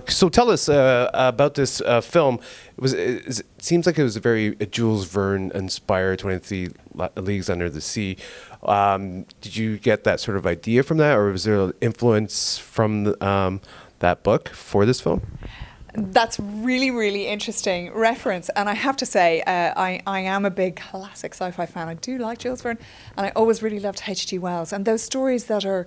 So tell us about this film. It seems like it was a very Jules Verne inspired 23 Leagues Under the Sea. Did you get that sort of idea from that, or was there an influence from that book for this film? That's really, really interesting reference. And I have to say, I am a big classic sci-fi fan. I do like Jules Verne, and I always really loved H.G. Wells. And those stories that are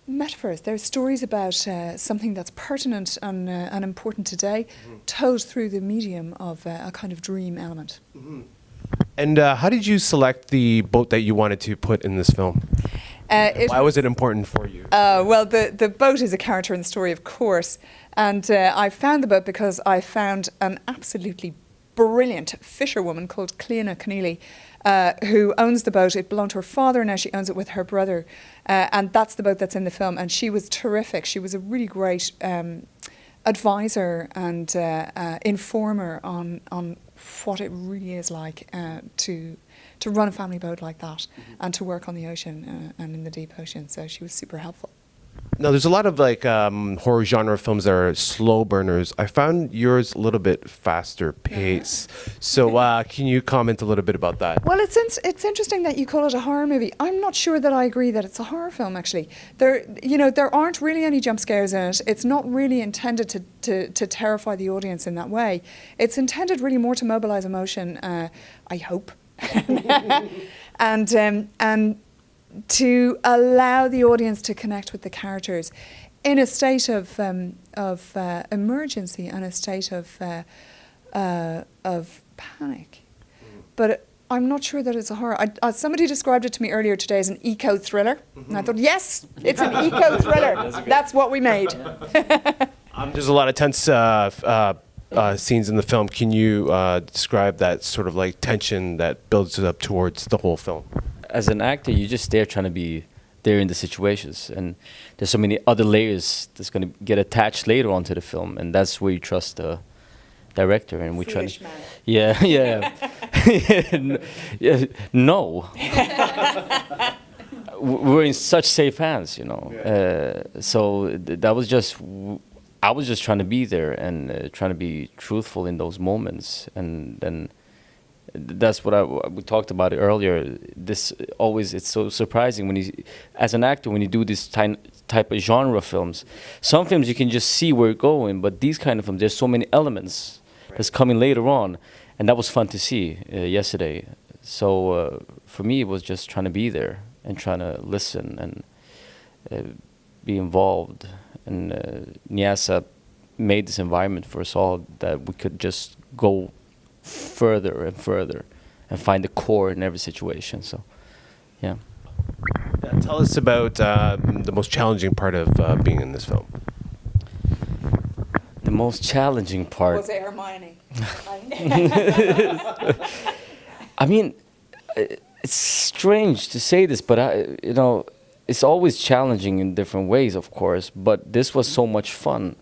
metaphors, they're stories about something that's pertinent and important today, told through the medium of a kind of dream element. And how did you select the boat that you wanted to put in this film? Why was it important for you? Well, the boat is a character in the story, of course. And I found the boat because I found an absolutely brilliant fisherwoman called Cleona Keneally, who owns the boat. It belonged to her father, and now she owns it with her brother. And that's the boat that's in the film. And she was terrific. She was a really great advisor and informer on what it really is like to run a family boat like that and to work on the ocean and in the deep ocean. So she was super helpful. Now, there's a lot of horror genre films that are slow burners. I found yours a little bit faster pace. So can you comment a little bit about that? Well, it's interesting that you call it a horror movie. I'm not sure that I agree that it's a horror film, actually. There aren't really any jump scares in it. It's not really intended to terrify the audience in that way. It's intended really more to mobilize emotion, I hope. and to allow the audience to connect with the characters in a state of emergency and a state of panic. But I'm not sure that it's a horror. Somebody described it to me earlier today as an eco-thriller. And I thought, yes, it's an eco-thriller. That's what we made. There's a lot of tense scenes in the film. Can you describe that sort of like tension that builds up towards the whole film? As an actor, you're just there trying to be there in the situations, and there's so many other layers that's going to get attached later onto the film, and that's where you trust the director. And we try to, yeah. No, we're in such safe hands, you know. So that was just, I was just trying to be there and trying to be truthful in those moments, and then. That's what we talked about it earlier. It's so surprising when as an actor, when you do this type of genre films. Some films you can just see where it's going, but these kind of films, there's so many elements that's coming later on, and that was fun to see yesterday. So for me, it was just trying to be there and trying to listen and be involved. And Neasa made this environment for us all that we could just go further and further and find the core in every situation. So yeah. Tell us about the most challenging part of being in this film. The most challenging part was it Hermione? I mean, it's strange to say this, but it's always challenging in different ways, of course, but this was so much fun.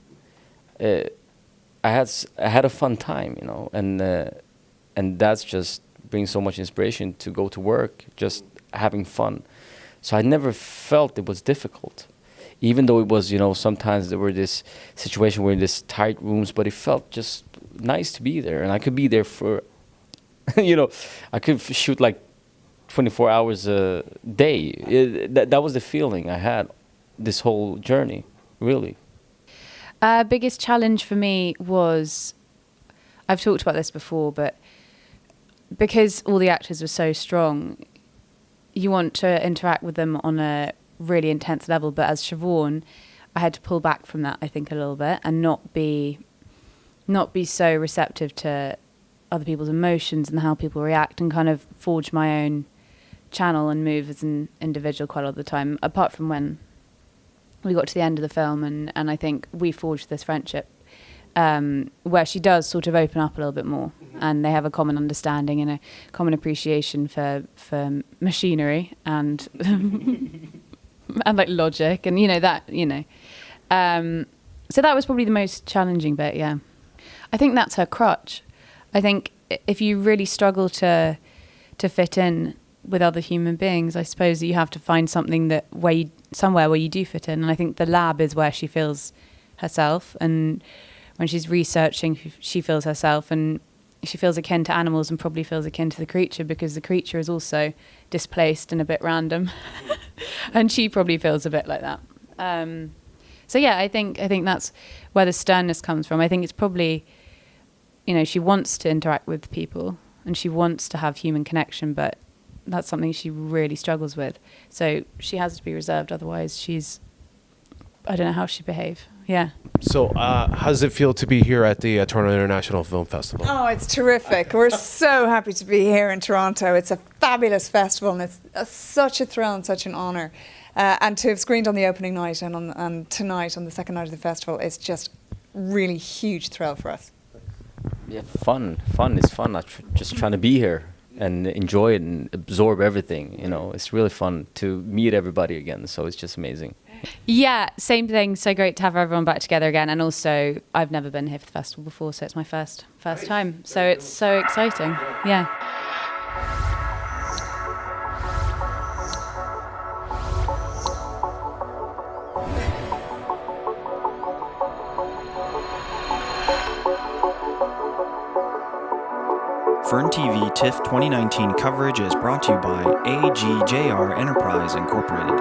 I had a fun time, you know, and that's just brings so much inspiration to go to work, just having fun. So I never felt it was difficult, even though it was, you know, sometimes there were this situation where in this tight rooms, but it felt just nice to be there, and I could be there for, you know, I could shoot like 24 hours a day. That was the feeling I had this whole journey, really. Biggest challenge for me was, I've talked about this before, but because all the actors were so strong, you want to interact with them on a really intense level. But as Siobhan, I had to pull back from that, I think, a little bit, and not be so receptive to other people's emotions and how people react, and kind of forge my own channel and move as an individual quite a lot of the time, apart from when we got to the end of the film, and I think we forged this friendship where she does sort of open up a little bit more, and they have a common understanding and a common appreciation for machinery and and like logic, and so that was probably the most challenging bit. Yeah, I think that's her crutch. I think if you really struggle to fit in with other human beings, I suppose that you have to find something somewhere where you do fit in. And I think the lab is where she feels herself, and when she's researching, she feels herself, and she feels akin to animals and probably feels akin to the creature because the creature is also displaced and a bit random, and she probably feels a bit like that. So yeah, I think that's where the sternness comes from. I think it's probably, she wants to interact with people and she wants to have human connection, but that's something she really struggles with. So she has to be reserved, otherwise I don't know how she'd behave. Yeah. So, how does it feel to be here at the Toronto International Film Festival? Oh, it's terrific. We're so happy to be here in Toronto. It's a fabulous festival, and it's such a thrill and such an honour. And to have screened on the opening night and tonight on the second night of the festival is just really huge thrill for us. Yeah, fun is fun. Just trying to be here and enjoy it and absorb everything. It's really fun to meet everybody again. So it's just amazing. Yeah, same thing. So great to have everyone back together again. And also, I've never been here for the festival before, so it's my first time. So it's so exciting. Yeah. FERNTV TIFF 2019 coverage is brought to you by AGJR Enterprise Incorporated.